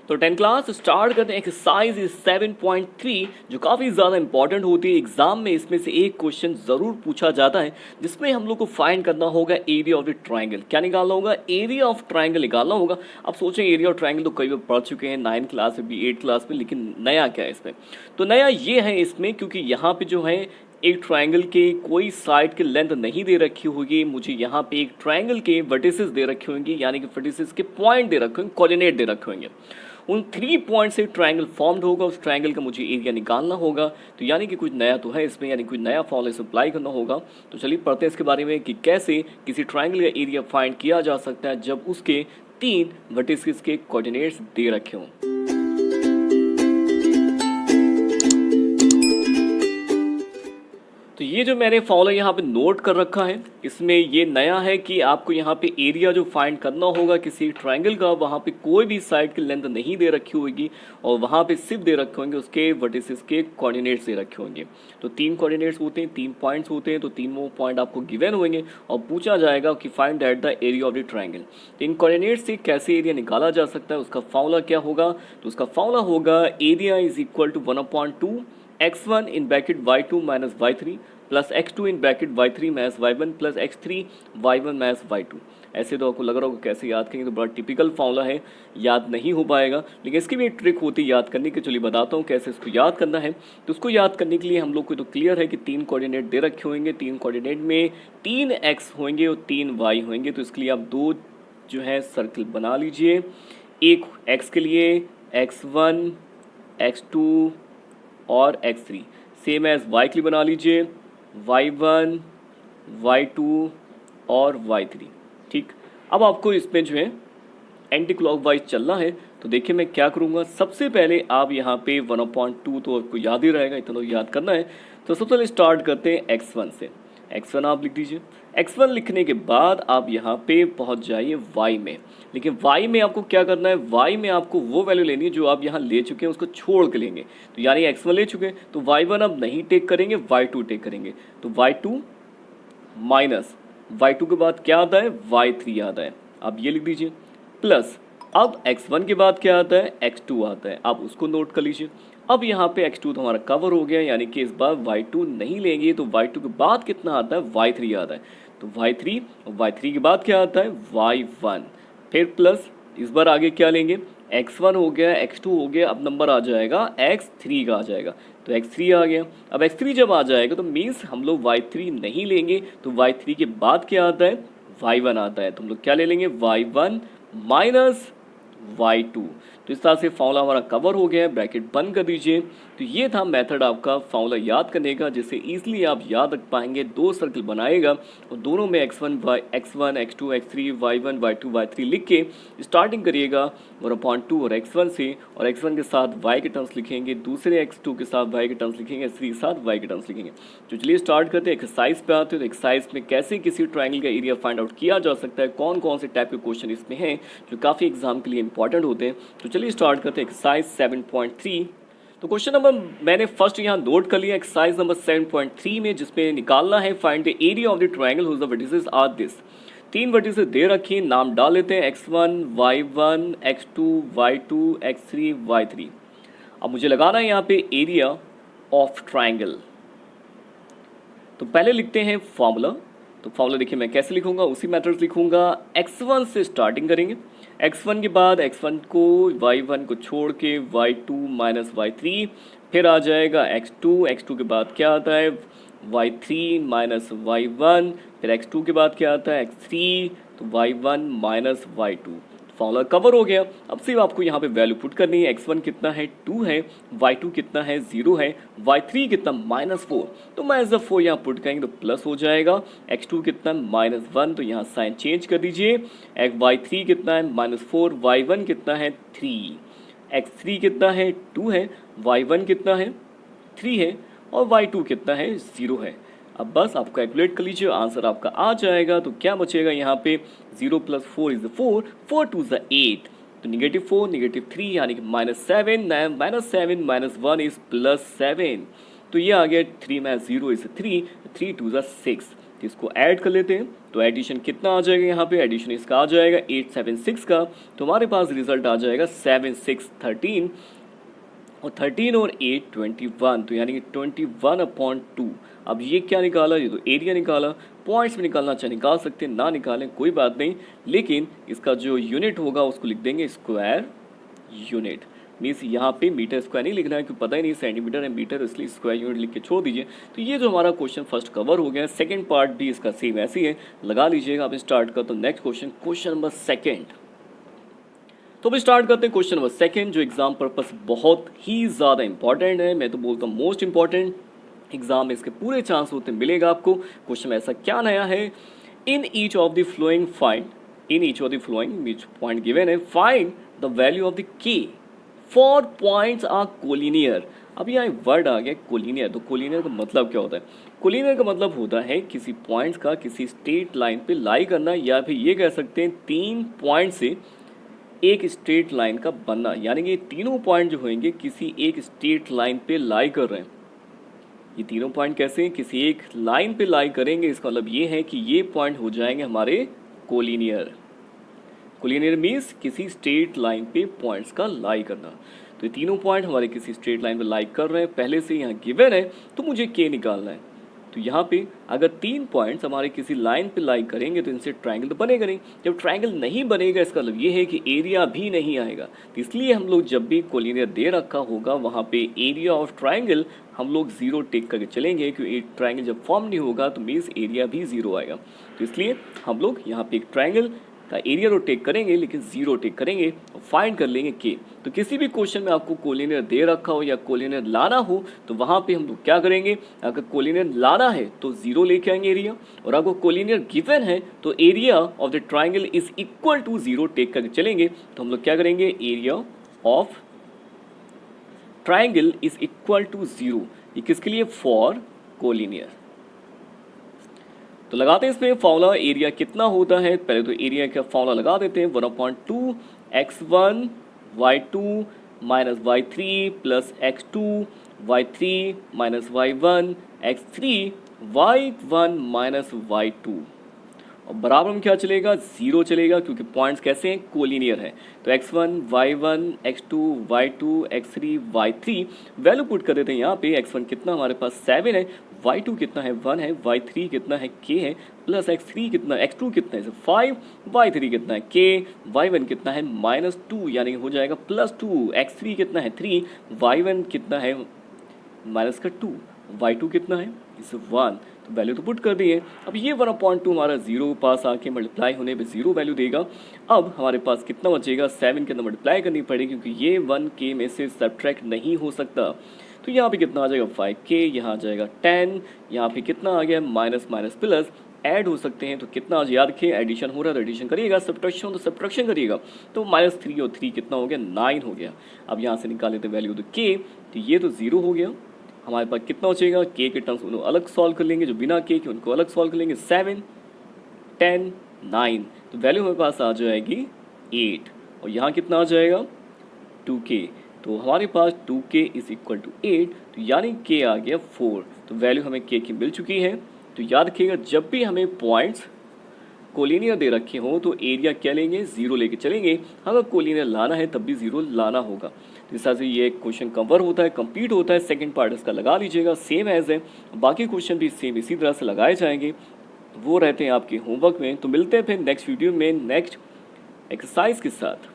तो 10 class start करते हैं। एक्सरसाइज 7.3 जो काफ़ी ज़्यादा इंपॉर्टेंट होती है एग्जाम में। इसमें से एक क्वेश्चन ज़रूर पूछा जाता है जिसमें हम लोग को फाइंड करना होगा एरिया ऑफ द ट्राइंगल। क्या निकालना होगा? एरिया ऑफ ट्राइंगल निकालना होगा। अब सोचें एरिया ऑफ ट्राइंगल तो कई बार पढ़ चुके हैं 9th क्लास में भी 8th क्लास में, लेकिन नया क्या है इसमें? तो नया ये है इसमें क्योंकि यहाँ पे जो है एक ट्राइंगल के कोई साइड की लेंथ नहीं दे रखी होगी। मुझे यहाँ पे एक ट्राइंगल के वर्टिसेस दे रखे होंगे, यानी कि वर्टिसेस के पॉइंट दे रखे होंगे, कोऑर्डिनेट दे रखे होंगे। उन 3 पॉइंट से ट्राइंगल फॉर्म्ड होगा। उस ट्राइंगल का मुझे एरिया निकालना होगा। तो यानी कि कुछ नया तो है इसमें, यानी कुछ नया फॉर्मूला अप्लाई करना होगा। तो चलिए पढ़ते हैं इसके बारे में कि कैसे किसी ट्राइंगल का एरिया फाइंड किया जा सकता है जब उसके 3 वर्टिसेस के कोऑर्डिनेट्स दे रखे हों। तो ये जो मैंने फॉर्मूला यहाँ पे नोट कर रखा है, इसमें ये नया है कि आपको यहाँ पे एरिया जो फाइंड करना होगा किसी ट्राइंगल का, वहाँ पे कोई भी साइड की लेंथ नहीं दे रखी होगी और वहाँ पे सिर्फ दे रखे होंगे उसके वर्टिसेस के कोऑर्डिनेट्स दे रखे होंगे। तो 3 कोऑर्डिनेट्स होते हैं, 3 पॉइंट्स होते हैं, तो 3 पॉइंट आपको गिवन होंगे और पूछा जाएगा कि find that the area of the triangle. तो इन कोऑर्डिनेट्स से कैसे एरिया निकाला जा सकता है, उसका फॉर्मूला क्या होगा? तो उसका फॉर्मूला होगा area is equal to 1/2 x1 in bracket y2 minus y3 plus x2 in bracket y3 minus y1 plus x3 y1 minus y2। ऐसे तो आपको लग रहा होगा कैसे याद करेंगे, तो बड़ा टिपिकल फॉर्मूला है, याद नहीं हो पाएगा, लेकिन इसकी भी एक ट्रिक होती है याद करने की। चलिए बताता हूँ कैसे इसको याद करना है। तो उसको याद करने के लिए हम लोग को तो क्लियर है कि 3 कोऑर्डिनेट दे रखे होंगे। 3 कोऑर्डिनेट में 3 x होंगे और 3 y होंगे। तो इसके लिए आप 2 जो है सर्कल बना लीजिए। एक x के लिए x1 x2 और x3, सेम एज y के लिए बना लीजिए y1 y2 और y3। ठीक, अब आपको इसमें जो है एंटी क्लॉकवाइज चलना है। तो देखिए मैं क्या करूँगा, सबसे पहले आप यहाँ पे 1/2 तो आपको याद ही रहेगा, इतना तो याद करना है। तो सबसे पहले स्टार्ट करते हैं x1 से। x1 आप लिख दीजिए। x1 लिखने के बाद आप यहाँ पे पहुँच जाइए y में। लेकिन y में आपको क्या करना है? y में आपको वो वैल्यू लेनी है जो आप यहाँ ले चुके हैं, उसको छोड़ के लेंगे। तो यानी x1 ले चुके हैं तो y1 अब नहीं टेक करेंगे, y2 टेक करेंगे। तो y2 माइनस y2 के बाद क्या आता है? y3 आता है। आप ये लिख दीजिए प्लस अब x1 के बाद क्या आता है? x2 आता है। आप उसको नोट कर लीजिए। अब यहाँ पे x2 तो हमारा कवर हो गया, यानी कि इस बार y2 नहीं लेंगे। तो y2 के बाद कितना आता है? y3 आता है। तो y3 और y3 के बाद क्या आता है? y1। फिर प्लस इस बार आगे क्या लेंगे? x1 हो गया, x2 हो गया, अब नंबर आ जाएगा x3 का आ जाएगा। तो x3 आ गया। अब x3 जब आ जाएगा तो मीन्स हम लोग y3 नहीं लेंगे। तो y3 के बाद क्या आता है? y1 आता है। तो हम लोग क्या ले लेंगे? y1 minus y2। तो इस तरह से फॉर्मूला हमारा कवर हो गया है। ब्रैकेट बंद कर दीजिए। तो ये था मेथड आपका फॉर्मूला याद करने का, जिससे इजीली आप याद रख पाएंगे। 2 सर्कल बनाएगा और दोनों में x1 x2 x3 y1 y2 y3 लिख के स्टार्टिंग करिएगा 1/2 और x1 से, और x1 के साथ y के टर्म्स लिखेंगे, दूसरे x2 के साथ y के टर्म्स लिखेंगे, x3 के साथ y के टर्म्स लिखेंगे। तो चलिए स्टार्ट करते हैं। एक्सरसाइज पे आते हैं। तो एक्सरसाइज में कैसे किसी ट्राइंगल का एरिया फाइंड आउट किया जा सकता है, कौन कौन से टाइप के क्वेश्चन इसमें हैं जो काफ़ी एग्जाम के लिए इंपॉर्टेंट होते हैं। तो चलिए स्टार्ट करते हैं एक्सरसाइज 7.3। तो क्वेश्चन नंबर मैंने फर्स्ट यहाँ नोट कर लिया एक्सरसाइज नंबर 7.3 में, जिसमें निकालना है find the area of the triangle whose the vertices are this. 3 vertices दे रखी, नाम डाल लेते हैं x1 y1 x2 y2 x3 y3। अब मुझे लगाना है यहाँ पे एरिया ऑफ ट्राइंगल। तो पहले लिखते हैं फॉर्मूला। तो फॉर्मूला देखिए मैं कैसे लिखूंगा, उसी मेथड लिखूंगा। x1 से स्टार्टिंग करेंगे। x1 के बाद x1 को y1 को छोड़ के y2 माइनस y3, फिर आ जाएगा x2। x2 के बाद क्या आता है? y3 माइनस y1, फिर x2 के बाद क्या आता है? x3, तो y1 minus y2। Formula cover हो गया। अब सिर्फ आपको यहाँ पे वैल्यू पुट करनी है। x1 कितना है? 2 है। y2 कितना है? 0 है। y3 कितना? -4। तो -4 यहाँ पुट करेंगे तो प्लस हो जाएगा। x2 कितना? -1, तो यहाँ साइन चेंज कर दीजिए। y3 कितना है? -4। y1 कितना है? 3। x3 कितना है? 2 है। y1 कितना है? 3 है। और y2 कितना है? 0 है। अब बस आप कैलकुलेट कर लीजिए, आंसर आपका आ जाएगा। तो क्या बचेगा यहाँ पे? 0 + 4 = 4, 4 2 = 8, तो -4 -3 यानी कि -7, -7 -1 इज +7। तो ये आ गया 3 - 0 = 3, 3 2 = 6। तो इसको ऐड कर लेते हैं। तो एडिशन कितना आ जाएगा यहाँ पे, एडिशन इसका आ जाएगा 876 का, तो हमारे पास रिजल्ट आ जाएगा 7613 और 13 और 8 21, तो यानी कि 21/2। अब ये क्या निकाला, ये तो एरिया निकाला। पॉइंट्स में निकालना चाहे निकाल सकते हैं, ना निकालें कोई बात नहीं, लेकिन इसका जो यूनिट होगा उसको लिख देंगे स्क्वायर यूनिट। मीन्स यहाँ पे मीटर स्क्वायर नहीं लिखना है क्योंकि पता ही नहीं सेंटीमीटर है मीटर, इसलिए स्क्वायर यूनिट लिख के छोड़ दीजिए। तो ये जो हमारा क्वेश्चन फर्स्ट कवर हो गया, सेकंड पार्ट भी इसका सेम ऐसे ही है, लगा लीजिएगा। आप स्टार्ट कर तो नेक्स्ट क्वेश्चन नंबर सेकंड। तो अब स्टार्ट करते हैं क्वेश्चन नंबर सेकंड, जो एग्जाम पर्पस बहुत ही ज़्यादा इंपॉर्टेंट है, मैं तो बोलता हूँ मोस्ट इंपॉर्टेंट। एग्जाम में इसके पूरे चांस होते मिलेगा आपको। क्वेश्चन में ऐसा क्या नया है, in each of the following find, in each of the following which point given है, find the value of the k for points are collinear. अब यहाँ वर्ड आ गया कोलिनियर, तो कोलिनियर का मतलब क्या होता है, कोलिनियर का मतलब होता है किसी पॉइंट्स का किसी स्ट्रेट लाइन पे लाई करना, या फिर ये कह सकते हैं 3 पॉइंट से एक स्ट्रेट लाइन का बनना, यानी कि तीनों पॉइंट जो होंगे किसी एक स्ट्रेट लाइन पे लाई कर रहे हैं। ये तीनों पॉइंट कैसे हैं, किसी एक लाइन पे लाई करेंगे, इसका मतलब ये है कि ये पॉइंट हो जाएंगे हमारे कोलिनियर। कोलिनियर मीन्स किसी स्ट्रेट लाइन पे पॉइंट्स का लाई करना। तो ये तीनों पॉइंट हमारे किसी स्ट्रेट लाइन पे लाई कर रहे हैं, पहले से यहाँ गिवन है, तो मुझे के निकालना है। तो यहाँ पे अगर 3 पॉइंट्स हमारे किसी लाइन पे लाई करेंगे तो इनसे ट्रायंगल तो बनेगा नहीं। जब ट्रायंगल नहीं बनेगा इसका मतलब ये है कि एरिया भी नहीं आएगा। तो इसलिए हम लोग जब भी कोलिनियर दे रखा होगा वहाँ पे एरिया ऑफ ट्रायंगल हम लोग 0 टेक करके चलेंगे, क्योंकि एक ट्रायंगल जब फॉर्म नहीं होगा तो मीन्स एरिया भी 0 आएगा। तो इसलिए हम लोग यहाँ पे एक ट्रायंगल का एरिया तो टेक करेंगे लेकिन 0 टेक करेंगे और फाइंड कर लेंगे के। तो किसी भी क्वेश्चन में आपको कोलिनियर दे रखा हो या कोलिनियर लाना हो तो वहाँ पे हम लोग क्या करेंगे, अगर कोलिनियर लाना है तो 0 लेके आएंगे एरिया, और अगर कोलिनियर गिवन है तो area of the triangle is equal to 0 take करके चलेंगे। तो हम लोग क्या करेंगे, area of triangle is equal to 0, ये किसके लिए, फॉर कोलिनियर। तो लगाते हैं इसमें फॉर्मूला, एरिया कितना होता है, पहले तो एरिया का फॉर्मूला लगा देते हैं, 1/2 x1 y2 minus y3 plus x2 y3 minus y1 x3 y1 minus y2, और बराबर में क्या चलेगा, 0 चलेगा, क्योंकि पॉइंट्स कैसे हैं, कोलिनियर है। तो x1 y1 x2 y2 x3 y3 value put कर देते हैं यहाँ पे। x1 कितना हमारे पास 7 है, y2 कितना है 1 है, y3 कितना है k है, प्लस x3 कितना, x2 कितना है 5, y3 कितना है k, y1 कितना है -2 यानी हो जाएगा +2, x3 कितना है 3, y1 कितना है -2, y2 कितना है इस 1, तो वैल्यू तो पुट कर दी है। अब ये 1/2 हमारा 0 पास आके मल्टीप्लाई होने पे 0 वैल्यू देगा। अब हमारे पास कितना बचेगा, 7 के अंदर मल्टीप्लाई करनी पड़ेगी क्योंकि ये 1k में से सब्ट्रैक्ट नहीं हो सकता। तो यहाँ पे कितना आ जाएगा 5k, यहाँ आ जाएगा 10, यहाँ पे कितना आ गया माइनस माइनस प्लस, ऐड हो सकते हैं तो कितना आज याद रखिए, एडिशन हो रहा है तो एडिशन करिएगा, सब्ट्रैक्शन तो सब्ट्रैक्शन करिएगा। तो -3 और 3 कितना हो गया, 9 हो गया। अब यहाँ से निकाल लेते वैल्यू तो k, तो ये तो 0 हो गया। हमारे पास कितना बचेगा, के टर्म्स उनको अलग सॉल्व कर लेंगे, जो बिना के उनको अलग सॉल्व कर लेंगे, 7 10 9, तो वैल्यू हमारे पास आ जाएगी 8, और यहाँ कितना आ जाएगा 2k, तो हमारे पास 2k इज इक्वल टू 8, तो यानी k आ गया 4, तो वैल्यू हमें k की मिल चुकी है। तो याद रखिएगा जब भी हमें पॉइंट्स कोलिनियर दे रखे हों तो एरिया क्या लेंगे, 0 लेके चलेंगे, अगर कोलिनियर लाना है तब भी 0 लाना होगा। तो इस तरह से ये क्वेश्चन कवर होता है, कंप्लीट होता है। सेकंड पार्ट इसका लगा लीजिएगा, सेम एज है, बाकी क्वेश्चन भी सेम इसी तरह से लगाए जाएंगे, वो रहते हैं आपके होमवर्क में। तो मिलते हैं फिर नेक्स्ट वीडियो में नेक्स्ट एक्सरसाइज के साथ।